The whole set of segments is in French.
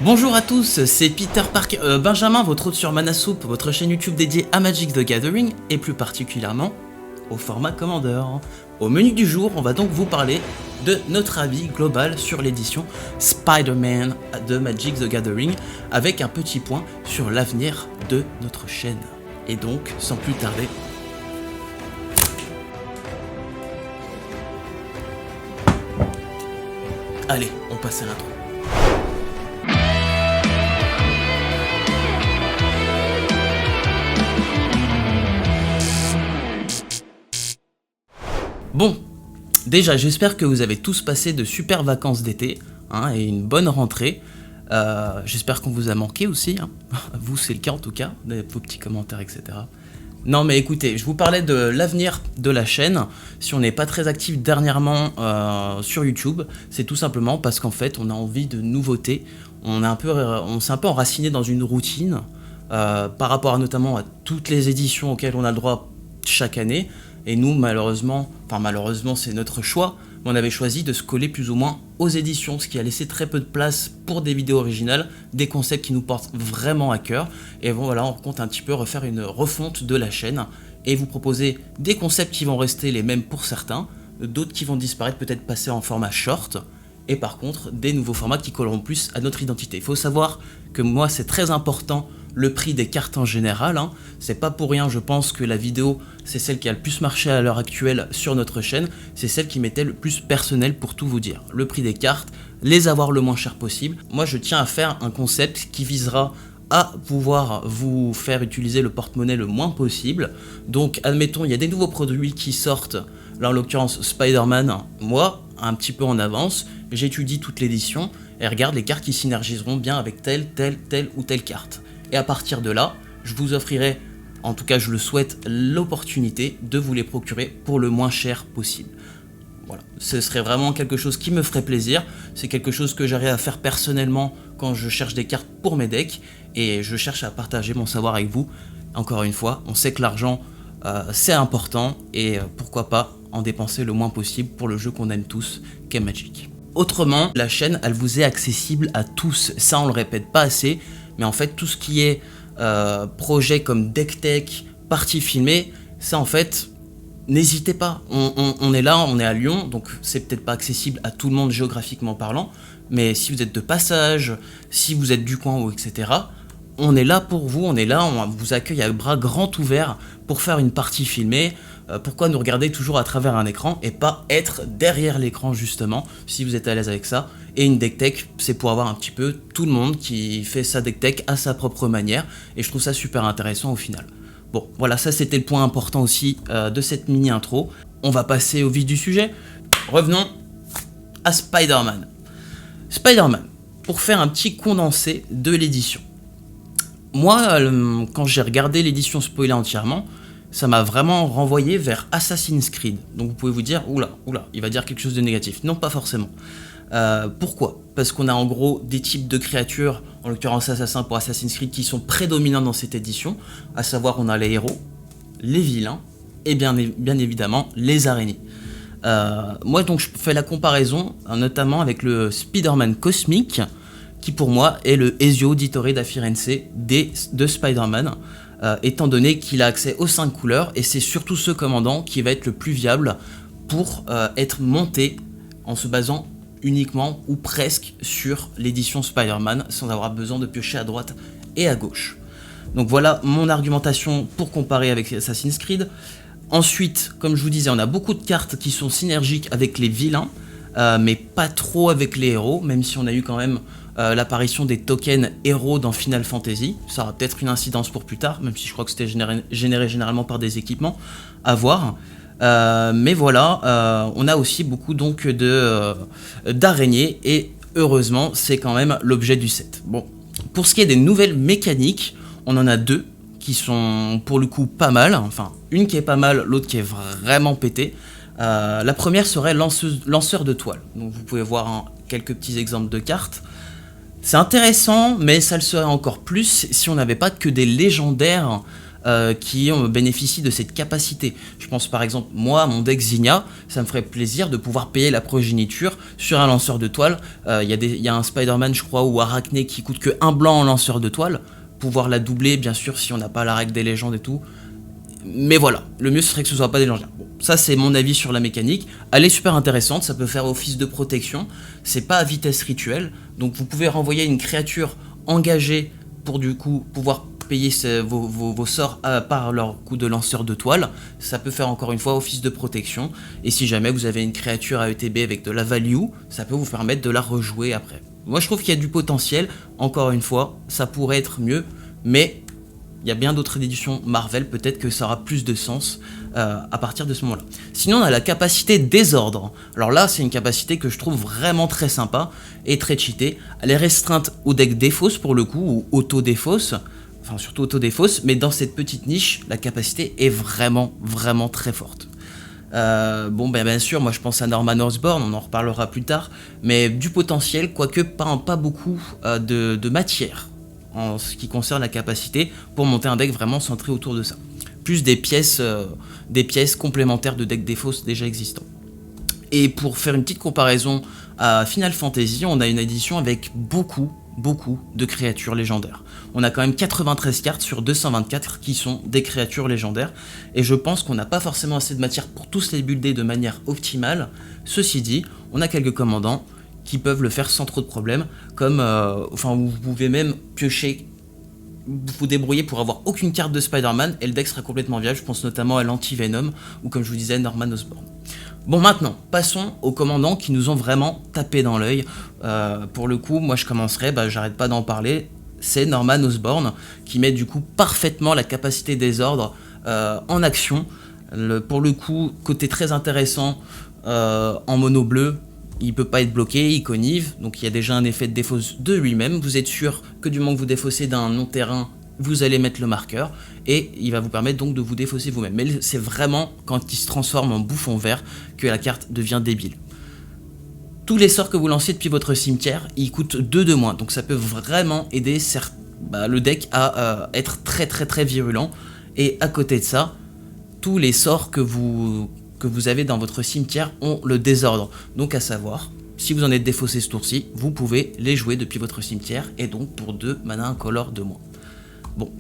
Bonjour à tous, c'est Peter Parker, Benjamin, votre hôte sur Manasoup, votre chaîne YouTube dédiée à Magic the Gathering et plus particulièrement au format Commander. Au menu du jour, on va donc vous parler de notre avis global sur l'édition Spider-Man de Magic the Gathering avec un petit point sur l'avenir de notre chaîne. Et donc, sans plus tarder, allez, on passe à l'intro. Bon, déjà j'espère que vous avez tous passé de super vacances d'été et une bonne rentrée. J'espère qu'on vous a manqué aussi, vous c'est le cas en tout cas, vos petits commentaires etc. Non mais écoutez, je vous parlais de l'avenir de la chaîne. Si on n'est pas très actif dernièrement sur YouTube, c'est tout simplement parce qu'en fait on a envie de nouveautés. On s'est un peu enraciné dans une routine par rapport notamment à toutes les éditions auxquelles on a le droit chaque année. Et nous, malheureusement c'est notre choix, mais on avait choisi de se coller plus ou moins aux éditions, ce qui a laissé très peu de place pour des vidéos originales, des concepts qui nous portent vraiment à cœur. Et bon, voilà, on compte un petit peu refaire une refonte de la chaîne et vous proposer des concepts qui vont rester les mêmes pour certains, d'autres qui vont disparaître, peut-être passer en format short, et par contre des nouveaux formats qui colleront plus à notre identité. Il faut savoir que moi c'est très important le prix des cartes en général, c'est pas pour rien, je pense que la vidéo c'est celle qui a le plus marché à l'heure actuelle sur notre chaîne, c'est celle qui m'était le plus personnelle pour tout vous dire. Le prix des cartes, les avoir le moins cher possible. Moi je tiens à faire un concept qui visera à pouvoir vous faire utiliser le porte-monnaie le moins possible. Donc admettons il y a des nouveaux produits qui sortent, là en l'occurrence Spider-Man, moi un petit peu en avance, j'étudie toute l'édition et regarde les cartes qui synergiseront bien avec telle ou telle carte. Et à partir de là, je vous offrirai, en tout cas je le souhaite, l'opportunité de vous les procurer pour le moins cher possible. Voilà, ce serait vraiment quelque chose qui me ferait plaisir, c'est quelque chose que j'arrive à faire personnellement quand je cherche des cartes pour mes decks, et je cherche à partager mon savoir avec vous. Encore une fois, on sait que l'argent c'est important, et pourquoi pas en dépenser le moins possible pour le jeu qu'on aime tous, qu'est Magic. Autrement, la chaîne, elle vous est accessible à tous, ça on le répète pas assez, mais en fait tout ce qui est projet comme deck tech, partie filmée, ça en fait, n'hésitez pas, on est là, on est à Lyon, donc c'est peut-être pas accessible à tout le monde géographiquement parlant, mais si vous êtes de passage, si vous êtes du coin ou etc., on est là pour vous, on est là, on vous accueille à bras grands ouverts pour faire une partie filmée. Pourquoi nous regarder toujours à travers un écran et pas être derrière l'écran justement, si vous êtes à l'aise avec ça. Et une deck tech, c'est pour avoir un petit peu tout le monde qui fait sa deck tech à sa propre manière, et je trouve ça super intéressant au final. Bon, voilà, ça c'était le point important aussi de cette mini intro. On va passer au vif du sujet. Revenons à Spider-Man. Spider-Man, pour faire un petit condensé de l'édition. Moi, quand j'ai regardé l'édition spoilée entièrement, ça m'a vraiment renvoyé vers Assassin's Creed. Donc vous pouvez vous dire, oula, il va dire quelque chose de négatif. Non, pas forcément. Pourquoi ? Parce qu'on a en gros des types de créatures, en l'occurrence assassins pour Assassin's Creed, qui sont prédominants dans cette édition, à savoir on a les héros, les vilains, et bien évidemment les araignées. Moi donc je fais la comparaison, notamment avec le Spider-Man cosmique, qui pour moi est le Ezio Auditore da Firenze de Spider-Man, étant donné qu'il a accès aux 5 couleurs, et c'est surtout ce commandant qui va être le plus viable pour être monté en se basant uniquement ou presque sur l'édition Spider-Man, sans avoir besoin de piocher à droite et à gauche. Donc voilà mon argumentation pour comparer avec Assassin's Creed. Ensuite, comme je vous disais, on a beaucoup de cartes qui sont synergiques avec les vilains, mais pas trop avec les héros, même si on a eu quand même l'apparition des tokens héros dans Final Fantasy. Ça aura peut-être une incidence pour plus tard, même si je crois que c'était généré généralement par des équipements, à voir. Mais voilà, on a aussi beaucoup donc d'araignées, et heureusement c'est quand même l'objet du set. Bon, pour ce qui est des nouvelles mécaniques, on en a deux qui sont pour le coup pas mal, enfin une qui est pas mal, l'autre qui est vraiment pétée. La première serait lanceur de toile. Donc vous pouvez voir quelques petits exemples de cartes. C'est intéressant, mais ça le serait encore plus si on n'avait pas que des légendaires qui bénéficient de cette capacité. Je pense par exemple, moi, mon deck Zinnia, ça me ferait plaisir de pouvoir payer la progéniture sur un lanceur de toile. Il y a un Spider-Man, je crois, ou Arachné qui coûte que 1 blanc en lanceur de toile. Pouvoir la doubler, bien sûr, si on n'a pas la règle des légendes et tout. Mais voilà, le mieux serait que ce soit pas des légendaires. Bon, ça c'est mon avis sur la mécanique. Elle est super intéressante, ça peut faire office de protection. C'est pas à vitesse rituelle, donc vous pouvez renvoyer une créature engagée pour du coup pouvoir payer vos sorts par leur coup de lanceur de toile. Ça peut faire encore une fois office de protection. Et si jamais vous avez une créature à ETB avec de la value, ça peut vous permettre de la rejouer après. Moi je trouve qu'il y a du potentiel, encore une fois, ça pourrait être mieux, mais il y a bien d'autres éditions Marvel, peut-être que ça aura plus de sens à partir de ce moment-là. Sinon, on a la capacité désordre. Alors là, c'est une capacité que je trouve vraiment très sympa et très cheatée. Elle est restreinte au deck défausse pour le coup, ou auto-défausse, enfin surtout auto-défausse, mais dans cette petite niche, la capacité est vraiment, vraiment très forte. Bon, ben bien sûr, moi je pense à Norman Osborn, on en reparlera plus tard, mais du potentiel, quoique pas beaucoup de matière en ce qui concerne la capacité pour monter un deck vraiment centré autour de ça. Plus des pièces complémentaires de deck défausse déjà existants. Et pour faire une petite comparaison à Final Fantasy, on a une édition avec beaucoup de créatures légendaires. On a quand même 93 cartes sur 224 qui sont des créatures légendaires, et je pense qu'on n'a pas forcément assez de matière pour tous les builder de manière optimale. Ceci dit, on a quelques commandants qui peuvent le faire sans trop de problèmes, comme, vous pouvez même piocher, vous débrouiller pour avoir aucune carte de Spider-Man, et le deck sera complètement viable, je pense notamment à l'anti-Venom, ou comme je vous disais, Norman Osborn. Bon, maintenant, passons aux commandants qui nous ont vraiment tapé dans l'œil. Pour le coup, moi je commencerai, j'arrête pas d'en parler, c'est Norman Osborn, qui met du coup parfaitement la capacité des ordres en action. Pour le coup, côté très intéressant, en mono bleu, il peut pas être bloqué, il connive, donc il y a déjà un effet de défausse de lui-même. Vous êtes sûr que du moment que vous défaussez d'un non-terrain, vous allez mettre le marqueur, et il va vous permettre donc de vous défausser vous-même. Mais c'est vraiment quand il se transforme en bouffon vert que la carte devient débile. Tous les sorts que vous lancez depuis votre cimetière, ils coûtent 2 de moins, donc ça peut vraiment aider le deck à être très virulent. Et à côté de ça, tous les sorts que vous avez dans votre cimetière ont le désordre. Donc à savoir, si vous en êtes défaussé ce tour-ci, vous pouvez les jouer depuis votre cimetière, et donc pour 2 mana incolore de moins. Bon,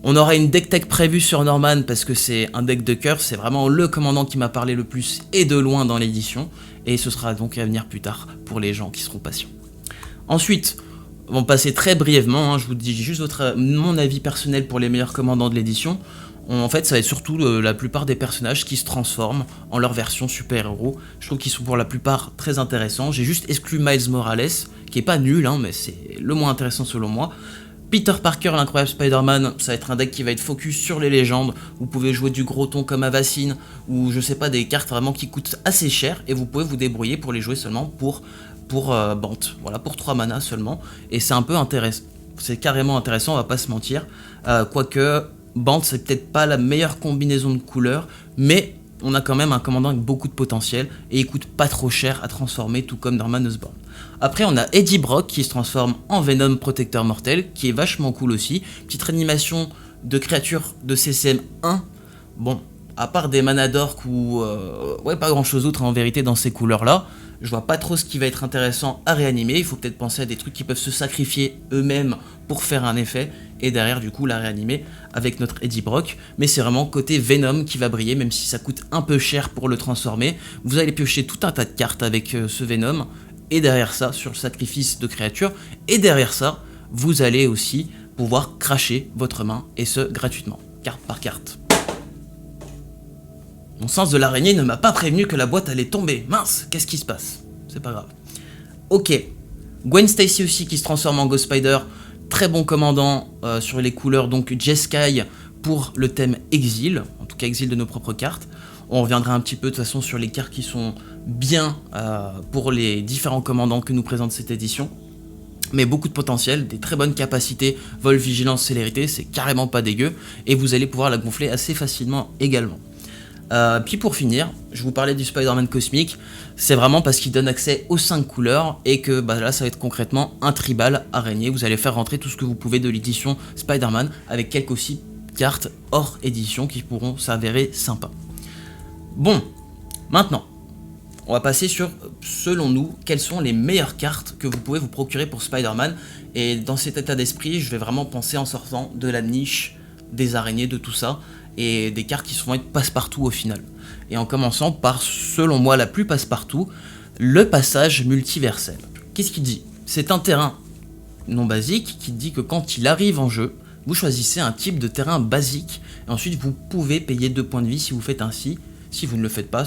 on aura une deck tech prévue sur Norman parce que c'est un deck de cœur, c'est vraiment le commandant qui m'a parlé le plus et de loin dans l'édition, et ce sera donc à venir plus tard pour les gens qui seront patients. Ensuite, on va passer très brièvement, je vous dis juste mon avis personnel pour les meilleurs commandants de l'édition. En fait, ça va être surtout la plupart des personnages qui se transforment en leur version super-héros. Je trouve qu'ils sont pour la plupart très intéressants. J'ai juste exclu Miles Morales, qui est pas nul, mais c'est le moins intéressant selon moi. Peter Parker, l'incroyable Spider-Man, ça va être un deck qui va être focus sur les légendes. Vous pouvez jouer du gros ton comme Avacyn, ou je sais pas, des cartes vraiment qui coûtent assez cher, et vous pouvez vous débrouiller pour les jouer seulement pour Bant. Voilà, pour 3 mana seulement. Et c'est un peu intéressant. C'est carrément intéressant, on va pas se mentir. Quoique Bant, c'est peut-être pas la meilleure combinaison de couleurs, mais on a quand même un commandant avec beaucoup de potentiel, et il coûte pas trop cher à transformer, tout comme Norman Osborn. Après, on a Eddie Brock qui se transforme en Venom Protecteur Mortel, qui est vachement cool aussi. Petite réanimation de créatures de CCM 1. Bon, à part des mana d'orc ou pas grand chose d'autre en vérité dans ces couleurs-là. Je vois pas trop ce qui va être intéressant à réanimer. Il faut peut-être penser à des trucs qui peuvent se sacrifier eux-mêmes pour faire un effet, et derrière du coup la réanimer avec notre Eddie Brock. Mais c'est vraiment côté Venom qui va briller, même si ça coûte un peu cher pour le transformer. Vous allez piocher tout un tas de cartes avec ce Venom, et derrière ça, sur le sacrifice de créatures, et derrière ça, vous allez aussi pouvoir cracher votre main, et ce gratuitement, carte par carte. Mon sens de l'araignée ne m'a pas prévenu que la boîte allait tomber. Mince, qu'est-ce qui se passe? C'est pas grave. Ok. Gwen Stacy aussi qui se transforme en Ghost Spider. Très bon commandant sur les couleurs, donc Jeskai pour le thème exil. En tout cas, exil de nos propres cartes. On reviendra un petit peu de toute façon sur les cartes qui sont bien pour les différents commandants que nous présente cette édition. Mais beaucoup de potentiel, des très bonnes capacités, vol, vigilance, célérité, c'est carrément pas dégueu. Et vous allez pouvoir la gonfler assez facilement également. Puis pour finir, je vous parlais du Spider-Man cosmique, c'est vraiment parce qu'il donne accès aux 5 couleurs, et que là ça va être concrètement un tribal araignée. Vous allez faire rentrer tout ce que vous pouvez de l'édition Spider-Man, avec quelques aussi cartes hors édition qui pourront s'avérer sympas. Bon, maintenant, on va passer sur, selon nous, quelles sont les meilleures cartes que vous pouvez vous procurer pour Spider-Man. Et dans cet état d'esprit, je vais vraiment penser en sortant de la niche, des araignées, de tout ça, et des cartes qui vont être passe-partout au final. Et en commençant par, selon moi, la plus passe-partout, le passage multiversel. Qu'est-ce qu'il dit? C'est un terrain non basique qui dit que quand il arrive en jeu, vous choisissez un type de terrain basique, et ensuite vous pouvez payer 2 points de vie si vous faites ainsi. Si vous ne le faites pas,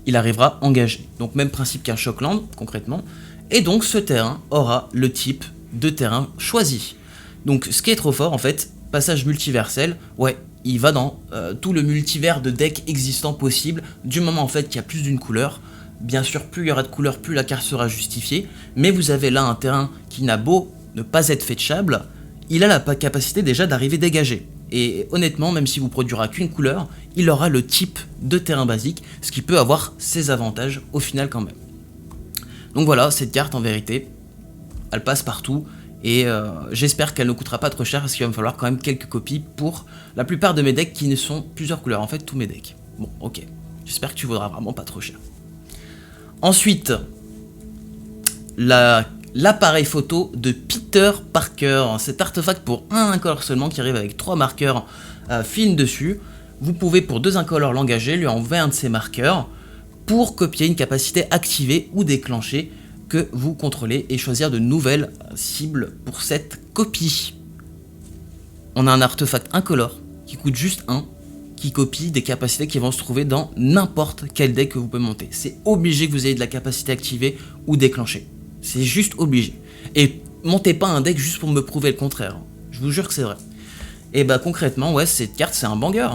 il arrivera engagé. Donc même principe qu'un Shockland, concrètement. Et donc ce terrain aura le type de terrain choisi. Donc ce qui est trop fort en fait, passage multiversel, ouais, il va dans tout le multivers de decks existants possible, du moment en fait qu'il y a plus d'une couleur. Bien sûr, plus il y aura de couleurs, plus la carte sera justifiée, mais vous avez là un terrain qui n'a beau ne pas être fetchable, il a la capacité déjà d'arriver dégagé. Et honnêtement, même si vous produira qu'une couleur, il aura le type de terrain basique, ce qui peut avoir ses avantages au final quand même. Donc voilà, cette carte en vérité, elle passe partout, et j'espère qu'elle ne coûtera pas trop cher, parce qu'il va me falloir quand même quelques copies pour la plupart de mes decks qui ne sont plusieurs couleurs, en fait tous mes decks. Bon, ok, j'espère que tu vaudras vraiment pas trop cher. Ensuite, l'appareil photo de Peter Parker, cet artefact pour un incolore seulement qui arrive avec 3 marqueurs fines dessus. Vous pouvez pour 2 incolores l'engager, lui enlever un de ses marqueurs pour copier une capacité activée ou déclenchée que vous contrôlez et choisir de nouvelles cibles pour cette copie. On a un artefact incolore qui coûte juste 1, qui copie des capacités qui vont se trouver dans n'importe quel deck que vous pouvez monter. C'est obligé que vous ayez de la capacité activée ou déclenchée. C'est juste obligé. Et montez pas un deck juste pour me prouver le contraire. Je vous jure que c'est vrai. Et bah concrètement, ouais, cette carte c'est un banger.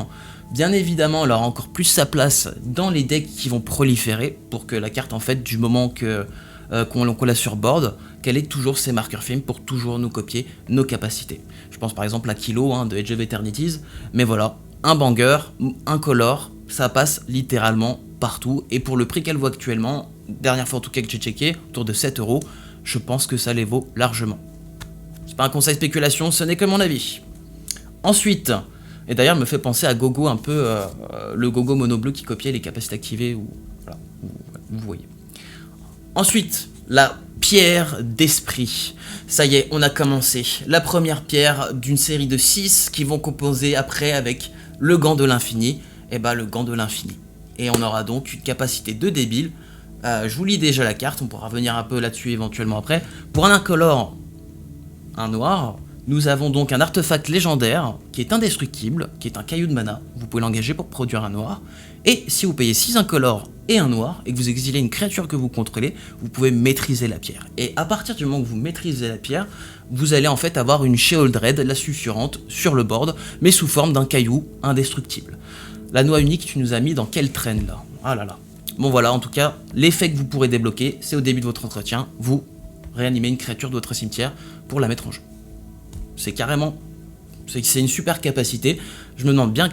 Bien évidemment, elle aura encore plus sa place dans les decks qui vont proliférer pour que la carte, en fait, du moment qu'on la surboard, qu'elle ait toujours ses marqueurs films pour toujours nous copier nos capacités. Je pense par exemple à Kilo de Age of Eternities, mais voilà, un banger, incolore, ça passe littéralement partout. Et pour le prix qu'elle vaut actuellement, dernière fois en tout cas que j'ai checké, autour de 7 €, je pense que ça les vaut largement. C'est pas un conseil spéculation, ce n'est que mon avis. Ensuite, et d'ailleurs me fait penser à Gogo un peu, le Gogo mono bleu qui copiait les capacités activées, ou voilà, vous voyez. Ensuite, la pierre d'esprit. Ça y est, on a commencé. La première pierre d'une série de 6 qui vont composer après avec le gant de l'infini. Et bah le gant de l'infini. Et on aura donc une capacité de débile. Je vous lis déjà la carte, on pourra revenir un peu là-dessus éventuellement après. Pour un incolore, un noir, nous avons donc un artefact légendaire qui est indestructible, qui est un caillou de mana. Vous pouvez l'engager pour produire un noir. Et si vous payez 6 incolores et un noir, et que vous exilez une créature que vous contrôlez, vous pouvez maîtriser la pierre. Et à partir du moment où vous maîtrisez la pierre, vous allez en fait avoir une Sheoldred, la susurrante, sur le board, mais sous forme d'un caillou indestructible. La noix unique, tu nous as mis dans quelle traîne là? Ah là là. Bon voilà, en tout cas, l'effet que vous pourrez débloquer, c'est au début de votre entretien, vous réanimez une créature de votre cimetière pour la mettre en jeu. C'est carrément... C'est une super capacité. Je me demande bien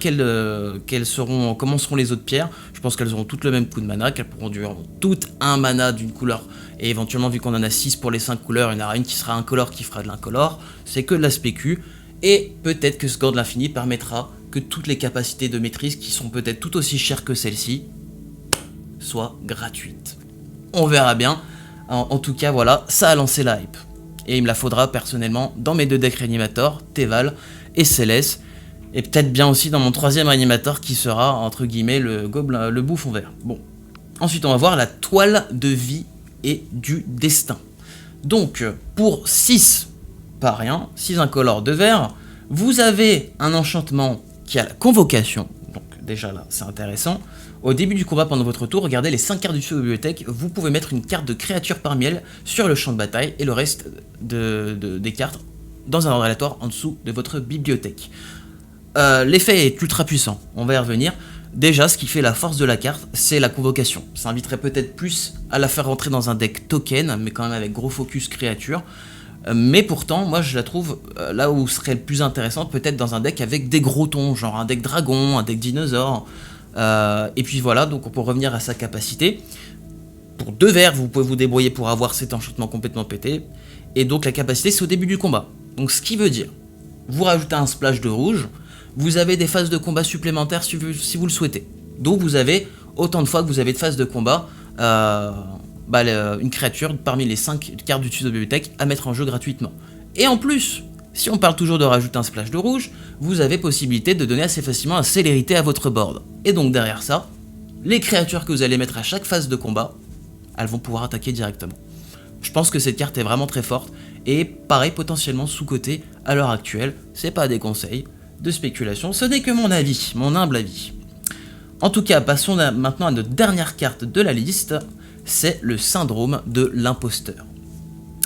comment seront les autres pierres. Je pense qu'elles auront toutes le même coup de mana, qu'elles pourront durer toutes un mana d'une couleur. Et éventuellement, vu qu'on en a 6 pour les 5 couleurs, il y en aura une qui sera incolore qui fera de l'incolore. C'est que de la spécu. Et peut-être que ce gant de l'infini permettra que toutes les capacités de maîtrise, qui sont peut-être tout aussi chères que celle-ci, soient gratuites. On verra bien. En tout cas, voilà, ça a lancé la hype. Et il me la faudra personnellement dans mes 2 decks réanimateurs, Teval et Céleste, et peut-être bien aussi dans mon 3e réanimateur qui sera, entre guillemets, le bouffon vert. Bon. Ensuite, on va voir la toile de vie et du destin. Donc, pour 6, pas rien, 6 incolores de vert, vous avez un enchantement qui a la convocation. Donc, déjà là, c'est intéressant. Au début du combat, pendant votre tour, regardez les 5 cartes du dessus de la bibliothèque, vous pouvez mettre une carte de créature parmi elles sur le champ de bataille et le reste des cartes dans un ordre aléatoire en dessous de votre bibliothèque. L'effet est ultra puissant, on va y revenir. Déjà, ce qui fait la force de la carte, c'est la convocation. Ça inviterait peut-être plus à la faire rentrer dans un deck token, mais quand même avec gros focus créature. Mais pourtant, moi je la trouve là où serait le plus intéressant, peut-être dans un deck avec des gros tons, genre un deck dragon, un deck dinosaure. Et puis voilà, donc on peut revenir à sa capacité. Pour 2 verts, vous pouvez vous débrouiller pour avoir cet enchantement complètement pété. Et donc la capacité, c'est au début du combat. Donc ce qui veut dire, vous rajoutez un splash de rouge, vous avez des phases de combat supplémentaires si vous le souhaitez. Donc vous avez autant de fois que vous avez de phases de combat, une créature parmi les 5 cartes du tuto de bibliothèque à mettre en jeu gratuitement. Et en plus, si on parle toujours de rajouter un splash de rouge, vous avez possibilité de donner assez facilement un célérité à votre board. Et donc derrière ça, les créatures que vous allez mettre à chaque phase de combat, elles vont pouvoir attaquer directement. Je pense que cette carte est vraiment très forte et pareil potentiellement sous-cotée à l'heure actuelle. C'est pas des conseils de spéculation, ce n'est que mon avis, mon humble avis. En tout cas, passons maintenant à notre dernière carte de la liste, c'est le syndrome de l'imposteur.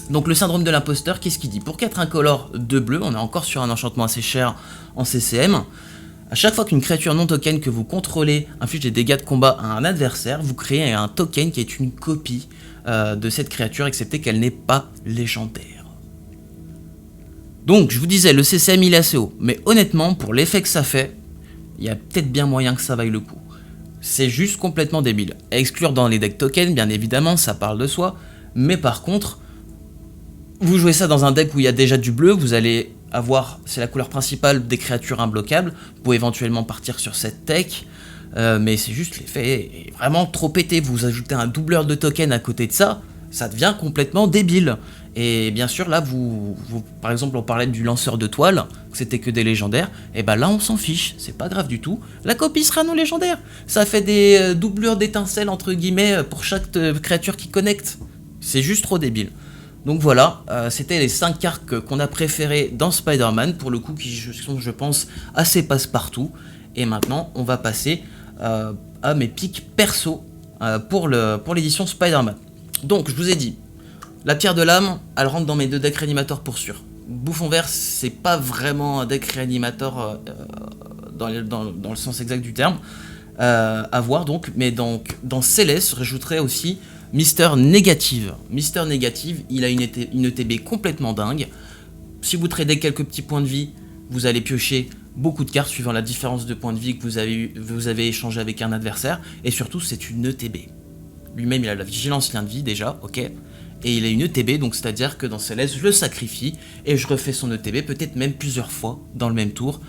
Donc le syndrome de l'imposteur, qu'est-ce qu'il dit? Pour 4 incolores de bleu, on est encore sur un enchantement assez cher en CCM. À chaque fois qu'une créature non token que vous contrôlez inflige des dégâts de combat à un adversaire, vous créez un token qui est une copie de cette créature, excepté qu'elle n'est pas légendaire. Donc je vous disais, le CCM il est assez haut, mais honnêtement, pour l'effet que ça fait, il y a peut-être bien moyen que ça vaille le coup. C'est juste complètement débile. À exclure dans les decks tokens, bien évidemment, ça parle de soi, mais par contre, vous jouez ça dans un deck où il y a déjà du bleu, vous allez avoir, c'est la couleur principale des créatures imbloquables, vous pouvez éventuellement partir sur cette tech, mais c'est juste l'effet est vraiment trop pété, vous ajoutez un doubleur de token à côté de ça, ça devient complètement débile. Et bien sûr là, par exemple on parlait du lanceur de toile, que c'était que des légendaires, et ben là on s'en fiche, c'est pas grave du tout, la copie sera non légendaire, ça fait des doublures d'étincelles entre guillemets pour chaque créature qui connecte, c'est juste trop débile. Donc voilà, c'était les 5 cartes qu'on a préférées dans Spider-Man, pour le coup qui sont je pense assez passe-partout. Et maintenant on va passer à mes pics perso pour l'édition Spider-Man. Donc je vous ai dit, la pierre de l'âme, elle rentre dans mes 2 decks réanimateurs pour sûr. Bouffon vert, c'est pas vraiment un deck réanimateur dans le sens exact du terme, à voir donc, mais donc, dans Céleste, je rajouterai aussi Mister Négative. Mister Négative, il a une ETB complètement dingue. Si vous tradez quelques petits points de vie, vous allez piocher beaucoup de cartes suivant la différence de points de vie que vous avez échangé avec un adversaire. Et surtout, c'est une ETB. Lui-même, il a la vigilance lien de vie déjà, ok. Et il a une ETB, donc c'est-à-dire que dans Céleste, je le sacrifie et je refais son ETB, peut-être même plusieurs fois dans le même tour.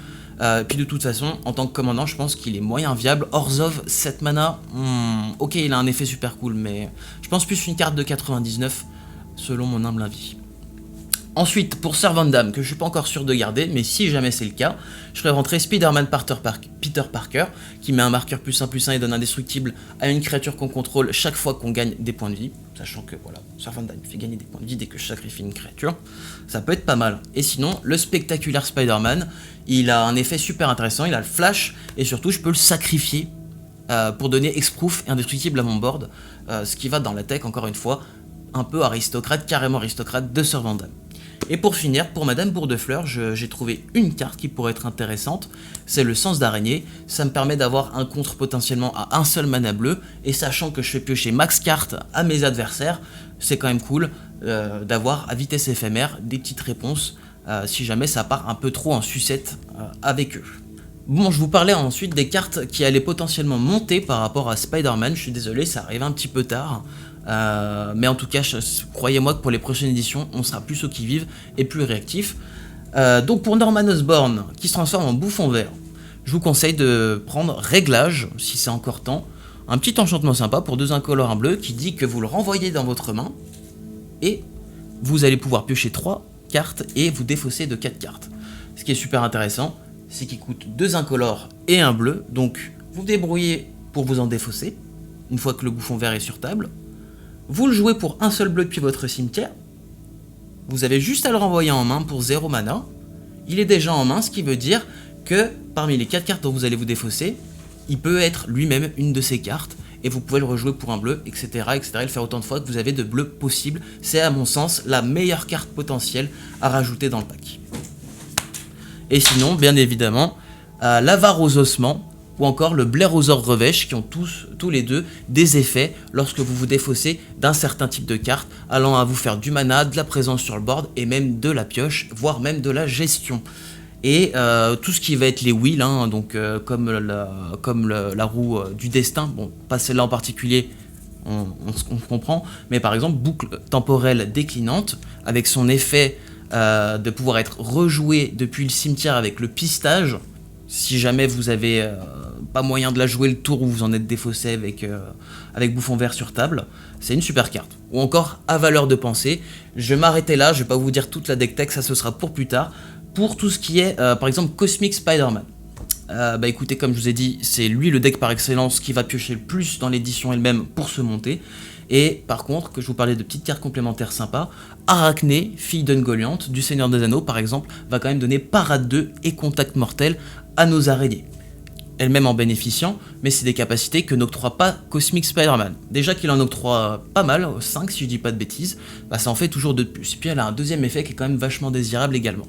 Puis de toute façon, en tant que commandant, je pense qu'il est moyen viable. Orzhov, 7 mana, ok, il a un effet super cool, mais je pense plus une carte de 99, selon mon humble avis. Ensuite, pour Servant d'âme, que je suis pas encore sûr de garder, mais si jamais c'est le cas, je ferai rentrer Spider-Man Peter Parker, qui met un marqueur +1/+1 et donne indestructible à une créature qu'on contrôle chaque fois qu'on gagne des points de vie, sachant que voilà, Servant d'âme fait gagner des points de vie dès que je sacrifie une créature, ça peut être pas mal. Et sinon, le spectaculaire Spider-Man, il a un effet super intéressant, il a le flash, et surtout je peux le sacrifier pour donner Hexproof et indestructible à mon board, ce qui va dans la tech, encore une fois, un peu aristocrate, carrément aristocrate de Servant d'âme. Et pour finir, pour Madame Bourdefleur, j'ai trouvé une carte qui pourrait être intéressante, c'est le Sens d'araignée. Ça me permet d'avoir un contre potentiellement à un seul mana bleu, et sachant que je fais piocher max cartes à mes adversaires, c'est quand même cool d'avoir à vitesse éphémère des petites réponses si jamais ça part un peu trop en sucette avec eux. Bon, je vous parlais ensuite des cartes qui allaient potentiellement monter par rapport à Spider-Man, je suis désolé, ça arrive un petit peu tard. Mais en tout cas, croyez-moi que pour les prochaines éditions, on sera plus au qui-vive et plus réactif. Donc pour Norman Osborn, qui se transforme en bouffon vert, je vous conseille de prendre Réglage, si c'est encore temps. Un petit enchantement sympa pour 2 incolores, un bleu, qui dit que vous le renvoyez dans votre main, et vous allez pouvoir piocher 3 cartes et vous défausser de 4 cartes. Ce qui est super intéressant, c'est qu'il coûte 2 incolores et un bleu, donc vous débrouillez pour vous en défausser, une fois que le bouffon vert est sur table. Vous le jouez pour un seul bleu depuis votre cimetière. Vous avez juste à le renvoyer en main pour 0 mana. Il est déjà en main, ce qui veut dire que parmi les 4 cartes dont vous allez vous défausser, il peut être lui-même une de ces cartes, et vous pouvez le rejouer pour un bleu, etc., etc., et le faire autant de fois que vous avez de bleus possibles. C'est à mon sens la meilleure carte potentielle à rajouter dans le pack. Et sinon, bien évidemment, l'Avare aux ossements, ou encore le Blaireosaur Revêche, qui ont tous les deux des effets lorsque vous vous défaussez d'un certain type de carte, allant à vous faire du mana, de la présence sur le board, et même de la pioche, voire même de la gestion. Et tout ce qui va être les wheels, hein, donc comme la roue du destin, bon, pas celle-là en particulier, on comprend, mais par exemple, boucle temporelle déclinante, avec son effet de pouvoir être rejoué depuis le cimetière avec le pistage. si jamais vous avez pas moyen de la jouer le tour où vous en êtes défaussé avec bouffon vert sur table, c'est une super carte. Ou encore à valeur de pensée, je vais m'arrêter là, je vais pas vous dire toute la deck tech, ça ce sera pour plus tard. Pour tout ce qui est par exemple Cosmic Spider-Man. Bah écoutez, comme je vous ai dit, c'est lui le deck par excellence qui va piocher le plus dans l'édition elle-même pour se monter. Et par contre, que je vous parlais de petites cartes complémentaires sympas, Arachné, fille d'Ungoliant, du Seigneur des Anneaux par exemple, va quand même donner Parade 2 et Contact Mortel à nos araignées. Elle-même en bénéficiant, mais c'est des capacités que n'octroie pas Cosmic Spider-Man. Déjà qu'il en octroie pas mal, 5 si je dis pas de bêtises, bah ça en fait toujours 2 de plus. Et puis elle a un deuxième effet qui est quand même vachement désirable également.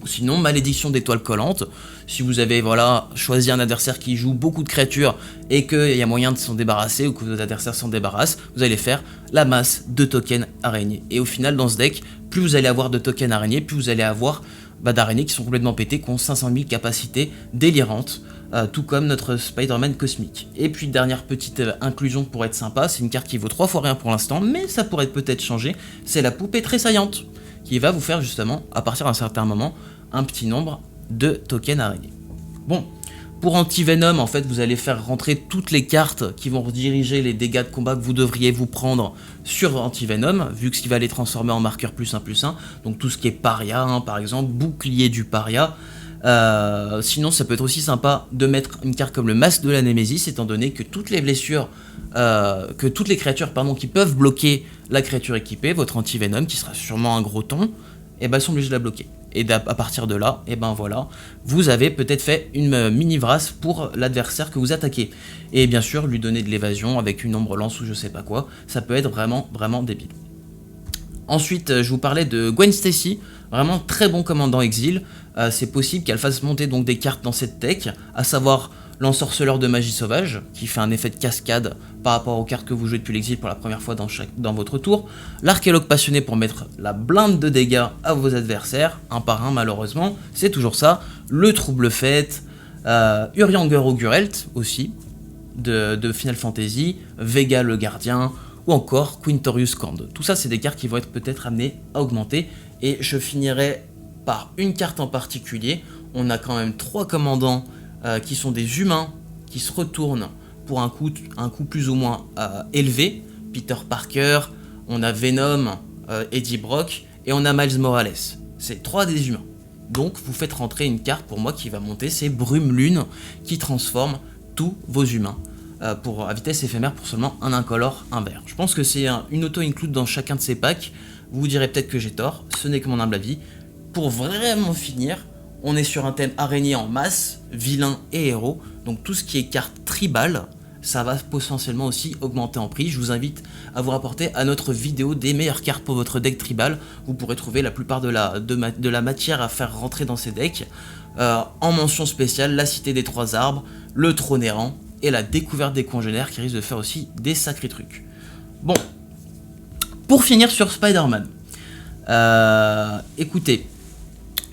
Sinon, Malédiction d'étoiles collantes, si vous avez choisi un adversaire qui joue beaucoup de créatures et qu'il y a moyen de s'en débarrasser ou que vos adversaires s'en débarrassent, vous allez faire la masse de tokens araignées. Et au final, dans ce deck, plus vous allez avoir de tokens araignées, plus vous allez avoir d'araignées qui sont complètement pétées, qui ont 500 000 capacités délirantes, tout comme notre Spider-Man cosmique. Et puis, dernière petite inclusion pour être sympa, c'est une carte qui vaut 3 fois rien pour l'instant, mais ça pourrait peut-être changer, c'est la poupée tressaillante, qui va vous faire justement, à partir d'un certain moment, un petit nombre de tokens araignées. Bon, pour Anti-Venom, en fait, vous allez faire rentrer toutes les cartes qui vont rediriger les dégâts de combat que vous devriez vous prendre sur Anti-Venom, vu que ce qui va les transformer en marqueur +1/+1, donc tout ce qui est Paria, hein, par exemple, bouclier du Paria. Sinon, ça peut être aussi sympa de mettre une carte comme le Masque de la Némésis, étant donné que toutes les blessures, que toutes les créatures qui peuvent bloquer la créature équipée, votre Anti-Venom, qui sera sûrement un gros ton, et ben sont obligés de la bloquer. Et à partir de là, et ben voilà, vous avez peut-être fait une mini-vrasse pour l'adversaire que vous attaquez. Et bien sûr, lui donner de l'évasion avec une ombre lance ou je sais pas quoi, ça peut être vraiment, vraiment débile. Ensuite, je vous parlais de Gwen Stacy, vraiment très bon commandant exil. C'est possible qu'elle fasse monter donc des cartes dans cette deck, à savoir l'ensorceleur de magie sauvage, qui fait un effet de cascade par rapport aux cartes que vous jouez depuis l'exil pour la première fois dans votre tour, l'archéologue passionné pour mettre la blinde de dégâts à vos adversaires, un par un malheureusement, c'est toujours ça, le trouble fête, Urianger Augurelt aussi, de Final Fantasy, Vega le gardien, ou encore Quintorius Kand. Tout ça, c'est des cartes qui vont être peut-être amenées à augmenter, et je finirai par une carte en particulier. On a quand même 3 commandants qui sont des humains qui se retournent pour un coût plus ou moins élevé. Peter Parker, on a Venom, Eddie Brock, et on a Miles Morales. C'est 3 des humains. Donc vous faites rentrer une carte pour moi qui va monter, c'est Brume Lune, qui transforme tous vos humains à vitesse éphémère pour seulement un incolore, un vert. Je pense que c'est une auto-include dans chacun de ces packs. Vous direz peut-être que j'ai tort, ce n'est que mon humble avis. Pour vraiment finir, on est sur un thème araignée en masse, vilain et héros, donc tout ce qui est carte tribal, ça va potentiellement aussi augmenter en prix. Je vous invite à vous rapporter à notre vidéo des meilleures cartes pour votre deck tribal. Vous pourrez trouver la plupart de la matière à faire rentrer dans ces decks. En mention spéciale, la cité des 3 arbres, le trône errant et la découverte des congénères qui risque de faire aussi des sacrés trucs. Bon, pour finir sur Spider-Man, écoutez,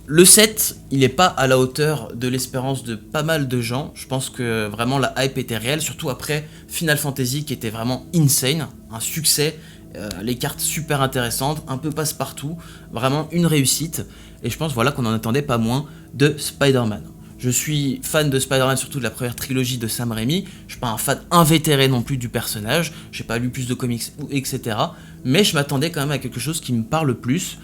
le set, il n'est pas à la hauteur de l'espérance de pas mal de gens. Je pense que vraiment la hype était réelle, surtout après Final Fantasy qui était vraiment insane, un succès, les cartes super intéressantes, un peu passe-partout, vraiment une réussite. Et je pense voilà qu'on en attendait pas moins de Spider-Man. Je suis fan de Spider-Man, surtout de la première trilogie de Sam Raimi. Je suis pas un fan invétéré non plus du personnage, j'ai pas lu plus de comics, etc. Mais je m'attendais quand même à quelque chose qui me parle plus.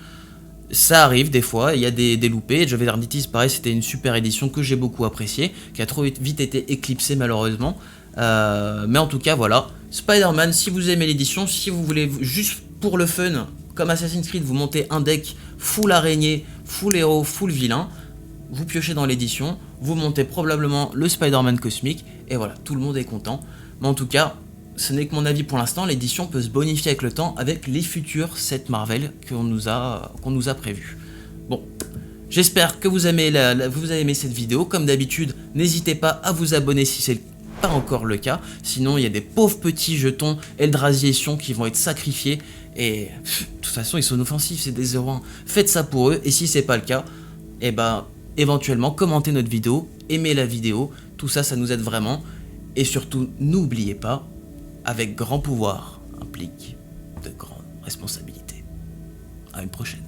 Ça arrive des fois, il y a des loupés. Jove Arditis, pareil, c'était une super édition que j'ai beaucoup appréciée, qui a trop vite été éclipsée malheureusement. Mais en tout cas, voilà. Spider-Man, si vous aimez l'édition, si vous voulez juste pour le fun, comme Assassin's Creed, vous montez un deck full araignée, full héros, full vilain, vous piochez dans l'édition, vous montez probablement le Spider-Man cosmique, et voilà, tout le monde est content. Mais en tout cas, ce n'est que mon avis pour l'instant, l'édition peut se bonifier avec le temps avec les futurs sets Marvel qu'on nous a prévus. Bon, j'espère que vous avez aimé cette vidéo. Comme d'habitude, n'hésitez pas à vous abonner si c'est pas encore le cas. Sinon, il y a des pauvres petits jetons Eldrazi et Sion qui vont être sacrifiés. Et de toute façon, ils sont offensifs, c'est des 0-1. Faites ça pour eux, et si c'est pas le cas, et ben éventuellement commentez notre vidéo, aimez la vidéo, tout ça, ça nous aide vraiment. Et surtout, n'oubliez pas, avec grand pouvoir implique de grandes responsabilités. À une prochaine.